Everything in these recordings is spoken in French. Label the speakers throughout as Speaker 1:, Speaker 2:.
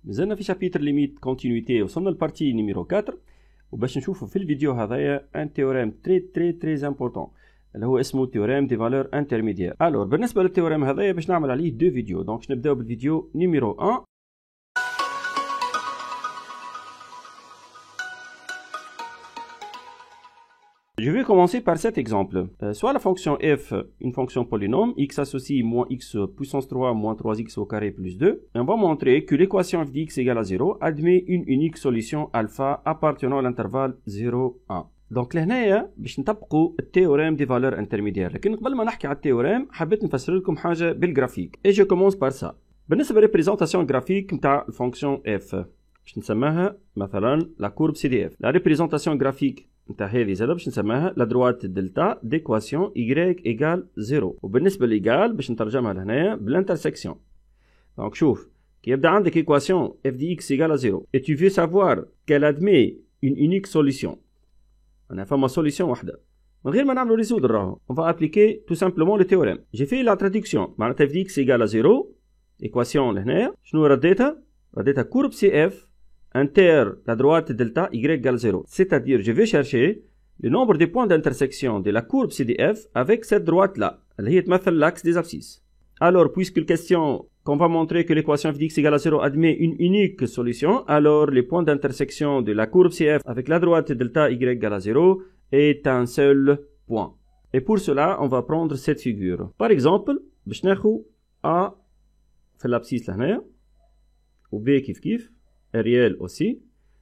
Speaker 1: مازلنا في شابيتر ليميت كونتينيتي، وصلنا للبارتي نيميرو 4 وباش نشوفوا في الفيديو هذايا ان تيوريم تري امبورطون اللي هو اسمه تيوريم دي فالور انترميديير. الور بالنسبه للتيوريم هذايا باش نعمل عليه دو فيديو، دونك نبداو بالفيديو نيميرو 1. Je vais commencer par cet exemple. Soit la fonction f, une fonction polynôme, x associe moins x puissance 3 moins 3x au carré plus 2. Et on va montrer que l'équation f de x égale à 0 admet une unique solution alpha appartenant à l'intervalle 0, 1. Donc لهنايا باش نطبقوا التhéorème des valeurs intermédiaires. لكن قبل ما نحكي على التhéorème حبيت نفسر لكم حاجة بالجرافيك. Et je commence par ça. بالنسبة للريبريزونتاسيون جرافيك نتاع الفونكسيون f باش نسماها مثلا la courbe CDF. La représentation graphique نتاع هذه زاد باش نسماها لا دروات دلتا ديكواسيون y ايغال 0. وبالنسبه لإيغال باش نترجمها لهنايا بالانترسكسيون. دونك شوف كي يبدا عندك ايكواسيون f de x égale à 0 et tu veux savoir qu'elle admet une unique solution. انا فما سوليسيون واحده من غير ما نعملوا ريزودر راهو on va appliquer tout simplement le théorème. j'ai fait la traduction معناتها f de x égale à 0 ايكواسيون لهنايا شنو رديتها كورب CF inter la droite delta y égale 0. C'est-à-dire, je vais chercher le nombre de points d'intersection de la courbe CDF avec cette droite-là. Elle est l'axe des abscisses. Alors, puisque la question qu'on va montrer que l'équation f de x égale à 0 admet une unique solution, alors les points d'intersection de la courbe CF avec la droite delta y égale à 0 est un seul point. Et pour cela, on va prendre cette figure. Par exemple, باش ناخذ A في l'abscisse لهنا و B كيف réel aussi.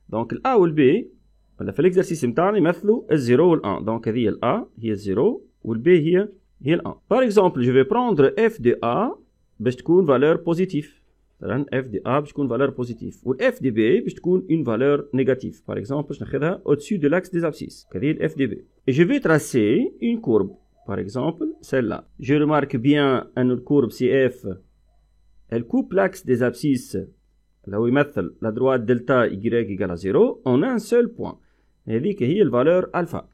Speaker 1: Donc le A ou le B في l'exercice نتاعنا يمثلوا ال 0 وال 1. Donc هذه ال A هي ال 0 وال B هي ال 1. Par exemple, je vais prendre f de A باش تكون valeur positive. مثلا f de A باش تكون valeur positive. وال f de B باش تكون une valeur négative. Par exemple, باش ناخذها au-dessus de l'axe des abscisses. هذه ال f de B. Et je vais tracer une courbe. Par exemple, celle-là. Je remarque bien أن الcourbe CF elle coupe l'axe des abscisses là où يمثل la droite delta y égale à 0 en un seul point. هذيك هي الفالور alpha.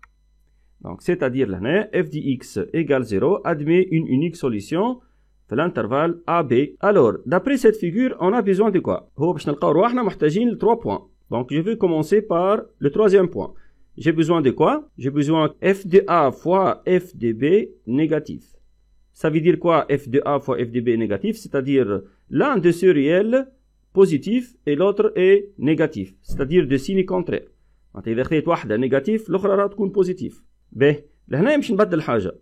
Speaker 1: Donc c'est-à-dire لهنا f de x égale 0 admet une unique solution في l'intervalle AB. Alors d'après cette figure on a besoin de quoi? هو باش نلقاو رواحنا محتاجين ل 3 points. Donc je vais commencer par le troisième point. J'ai besoin de quoi? J'ai besoin f de A fois f de B négatif. Ça veut dire quoi f de A fois f de B négatif? C'est-à-dire l'un de ceux réels positif et l'autre est négatif, c'est-à-dire de signe contraire. إذا خذيت واحدة نيجاتيف الأخرى راح تكون بوزيتيف. باهي لهنا باش نبدل حاجة.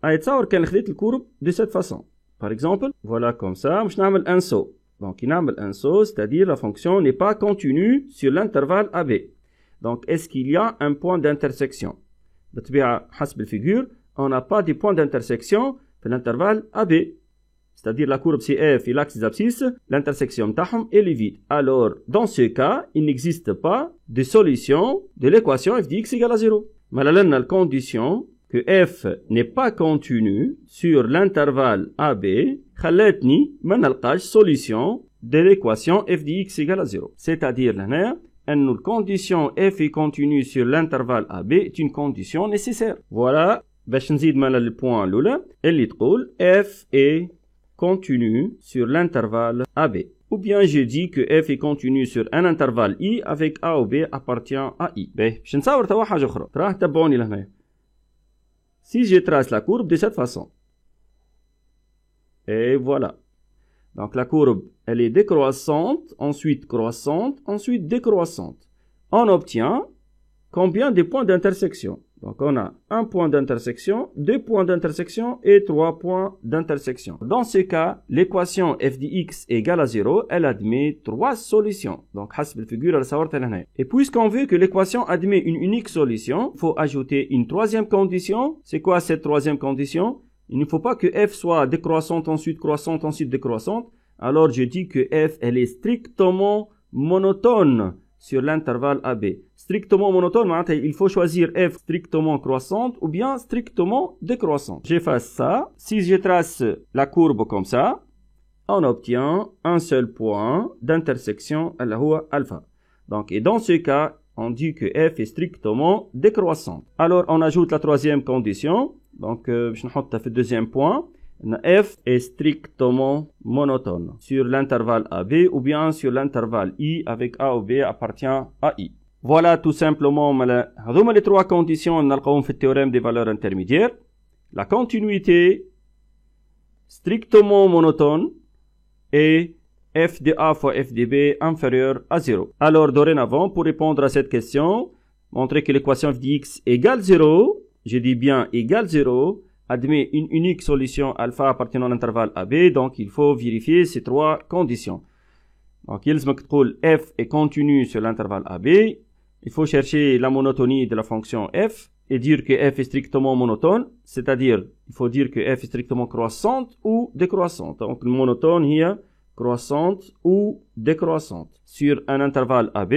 Speaker 1: تصور كان خذيت الكورب de cette façon. Par exemple, voilà comme ça باش نعمل un saut. Donc نعمل un saut, c'est-à-dire la fonction n'est pas continue sur l'intervalle AB. Donc est-ce qu'il y a un point d'intersection? بالطبيعة حسب الفيجور on n'a pas de point d'intersection في l'intervalle AB. C'est-à-dire la courbe CF et l'axe des abscisses, l'intersection تاعهم est vide. Alors, dans ce cas, il n'existe pas de solution de l'équation f de x égale à 0. Mais là, on a la condition que f n'est pas continue sur l'intervalle AB, خلتني ما نلقاش solution de l'équation f de x égale à 0. C'est-à-dire là, أن la condition f est continue sur l'intervalle AB est une condition nécessaire. Voilà, باش نزيد معنا البوان الأولى اللي تقول f est continue sur l'intervalle AB. Ou bien je dis que f est continue sur un intervalle I avec A ou B appartient à I. باش نصور توا حاجة أخرى. راح تبعوني لهنا. Si je trace la courbe de cette façon. Et voilà. Donc la courbe, elle est décroissante, ensuite croissante, ensuite décroissante. On obtient combien de points d'intersection? Donc on a un point d'intersection, 2 points d'intersection et 3 points d'intersection. Dans ce cas, l'équation f de x égale à 0, elle admet 3 solutions. Donc حسب الفيجور اللي صورتها لهنا. Et puisqu'on veut que l'équation admet une unique solution, il faut ajouter une troisième condition. C'est quoi cette troisième condition? Il ne faut pas que f soit décroissante, ensuite croissante, ensuite décroissante. Alors je dis que f, elle est strictement monotone sur l'intervalle AB. Strictement monotone, il faut choisir f strictement croissante ou bien strictement décroissante. J'efface ça. Si je trace la courbe comme ça, on obtient un seul point d'intersection, alpha. Donc, et dans ce cas, on dit que f est strictement décroissante. Alors, on ajoute la troisième condition. Donc, je vais le deuxième point. f est strictement monotone sur l'intervalle AB ou bien sur l'intervalle I avec A ou B appartient à I. Voilà tout simplement les trois conditions نلقاهم في théorème des valeurs intermédiaires. La continuité strictement monotone et f de A fois f de B inférieur à 0. Alors dorénavant, pour répondre à cette question, montrer que l'équation f de x égale 0, je dis bien égale 0, admet une unique solution alpha appartenant à l'intervalle AB, donc il faut vérifier ces trois conditions. Donc, f est continu sur l'intervalle AB, il faut chercher la monotonie de la fonction f et dire que f est strictement monotone, c'est-à-dire, il faut dire que f est strictement croissante ou décroissante. Donc, le monotone hier, croissante ou décroissante sur un intervalle AB.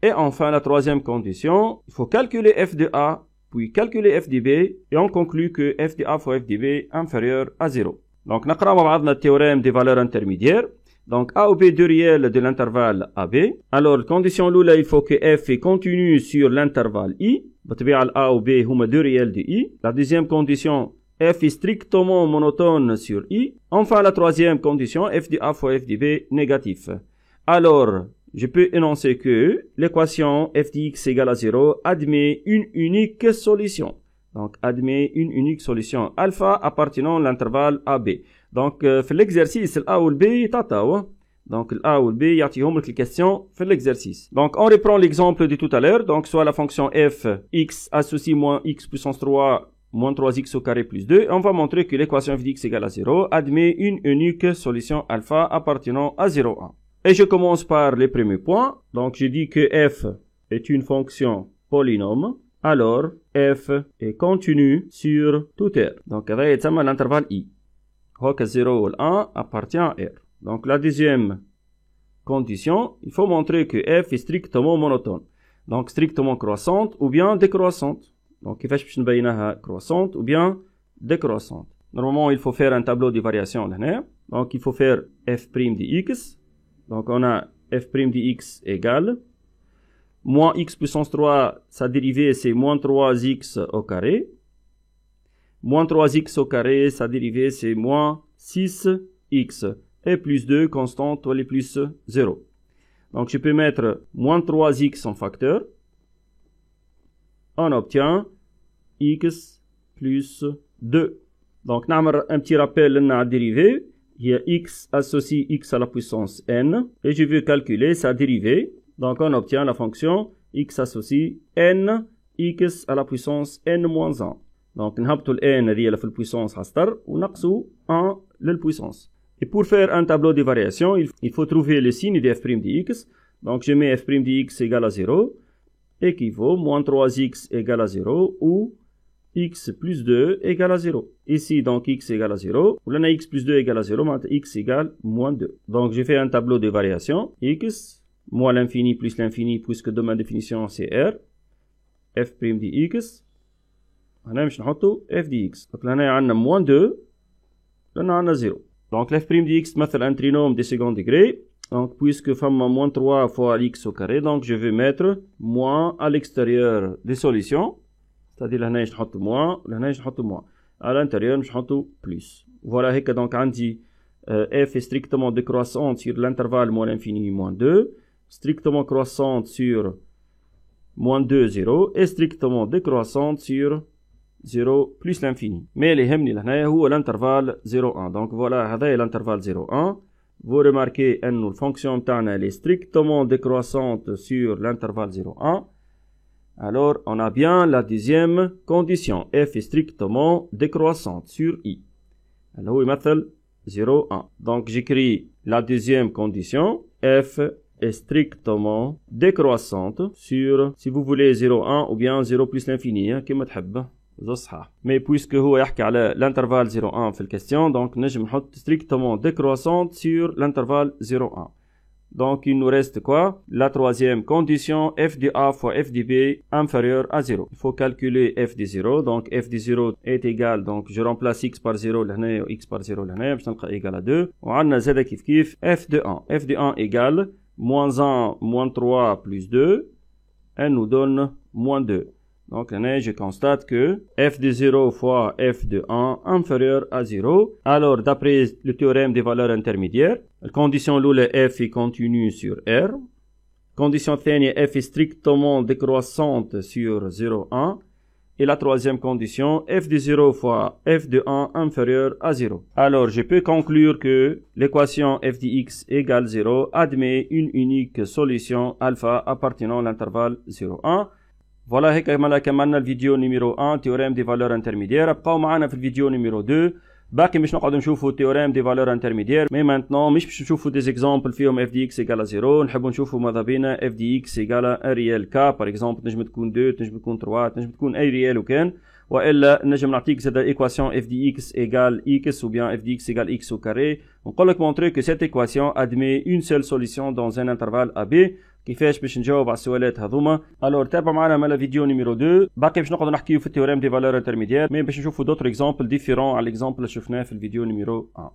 Speaker 1: Et enfin, la troisième condition, il faut calculer f de A, puis calculer f de B, et on conclut que f de A fois f de B inférieur à 0. Donc, نقرأ مع بعضنا le théorème des valeurs intermédiaires. Donc, A ou B, deux réels de l'intervalle AB. Alors, condition l'oula, il faut que f est continu sur l'intervalle I. بطبيعة A ou B هما deux réels de I. La deuxième condition, f est strictement monotone sur I. Enfin, la troisième condition, f de A fois f de B négatif. Alors, je peux énoncer que l'équation f de x égale à 0 admet une unique solution. Donc, admet une unique solution alpha appartenant à l'intervalle AB. Donc, في l'exercice, A ou B يتعطاو. Donc, A ou B يعطيهم لك الكيستيون في l'exercice. Donc, on reprend l'exemple de tout à l'heure. Donc, soit la fonction f x associe moins x puissance 3 moins 3x au carré plus 2. Et on va montrer que l'équation f de x égale à 0 admet une unique solution alpha appartenant à 0,1. Et je commence par les premiers points. Donc, je dis que f est une fonction polynôme. Alors, f est continu sur tout R. Donc, هذا يتسمى l'intervalle I. هوك 0 ou 1 appartient à R. Donc, la deuxième condition, il faut montrer que f est strictement monotone. Donc, strictement croissante ou bien décroissante. Donc, كيفاش باش نبينها croissante ou bien décroissante. Normalement, il faut faire un tableau de variation là. Donc, il faut faire f' de x. Donc, on a f' de x égale moins x puissance 3, sa dérivée c'est moins 3x au carré. Moins 3x au carré, sa dérivée c'est moins 6x. Et plus 2 constante, ou les plus 0. Donc, je peux mettre moins 3x en facteur. On obtient x plus 2. Donc, نعمل un petit rappel à la dérivée. Il y a x associe x à la puissance n. Et je veux calculer sa dérivée. Donc, on obtient la fonction x associe n x à la puissance n moins 1. Donc, نهبطوا ال n هذه في الpuissance حستر ونقصوا 1 للpuissance. Et pour faire un tableau de variation, il faut trouver le signe de f' de x. Donc, je mets f' de x égale à 0, équivaut moins 3x égale à 0 ou x plus 2 égale à 0. Ici, donc, x égale à 0. Ou là, x plus 2 égale à 0, maintenant x égale moins 2. Donc, j'ai fait un tableau de variation. X, moins l'infini plus l'infini, puisque de ma définition, c'est R. f' de x. هنا مش نحطه f de x. Donc, là, on a moins 2. Là, on a 0. Donc, f' de x مثل un trinôme de second degré. Donc, puisque femme moins 3 fois x au carré, donc je vais mettre moins à l'extérieur des solutions. C'est-à-dire, là, je نحط moins, là, je نحط moins. À l'intérieur, je نحط plus. Voilà, هيك donc, on dit f est strictement décroissante sur l'intervalle moins l'infini, moins 2. Strictement croissante sur moins 2, 0. Et strictement décroissante sur 0 plus l'infini. Mais les يهمني لهنا هو l'intervalle 0,1. Donc voilà, هذا est l'intervalle 0,1. Vous remarquez que la fonction تاعنا est strictement décroissante sur l'intervalle 0,1. Alors, on a bien la deuxième condition. F est strictement décroissante sur I. Alors, هو يمثل 0,1. Donc, j'écris la deuxième condition. F est strictement décroissante sur, si vous voulez, 0,1 ou bien 0 plus l'infini, كما تحب. Mais puisque هو يحكي على l'intervalle 0,1 في الكاستيون, donc نجم نحط strictement décroissante sur l'intervalle 0,1. Donc il nous reste quoi? La troisième condition, f de A fois f de B inférieur à 0. Il faut calculer f de 0, donc f de 0 est égal, donc je remplace x par 0 لهنا و x par 0 لهنا باش نلقى égal à 2. وعندنا زادا كيف كيف f de 1. f de 1 égale moins 1 moins 3 plus 2. Elle nous donne moins 2. Donc, je constate que f de 0 fois f de 1 inférieur à 0. Alors, d'après le théorème des valeurs intermédiaires, la condition l'oula f est continue sur R. Condition thania f est strictement décroissante sur 0, 1. Et la troisième condition, f de 0 fois f de 1 inférieur à 0. Alors, je peux conclure que l'équation f de x égale 0 admet une unique solution alpha appartenant à l'intervalle 0, 1. Voilà هيك كملنا الفيديو نيميرو 1 تيوريم دي فالور انترميديير. بقاو معنا في الفيديو نيميرو 2 باقي مش نقعدوا نشوفوا تيوريم دي فالور انترميديير مي مانتنون مش باش نشوفوا دي زيكزامبل فيهم اف دي اكس ايكال 0 نحبوا نشوفوا ماذا بينا اف دي اكس ايكال ان ريال كا باغ اكزومبل تنجم تكون 2 تنجم تكون 3 تنجم تكون اي ريال وكان والا نجم نعطيك زاد ايكواسيون اف دي اكس ايكال اكس ou bien f de x égale x au carré. نقول لك montrer que cette équation admet une seule solution dans un intervalle AB. كيفاش باش نجاوب على السؤالات هذوما؟ الور تابعوا معنا مالا فيديو نيميرو 2 باقي باش نقعدوا نحكيو في التيوريم دي فالور انترميديير مي باش نشوفوا دوتر اكزامبل ديفيرون على الاكزامبل اللي شفناه في الفيديو نيميرو 1.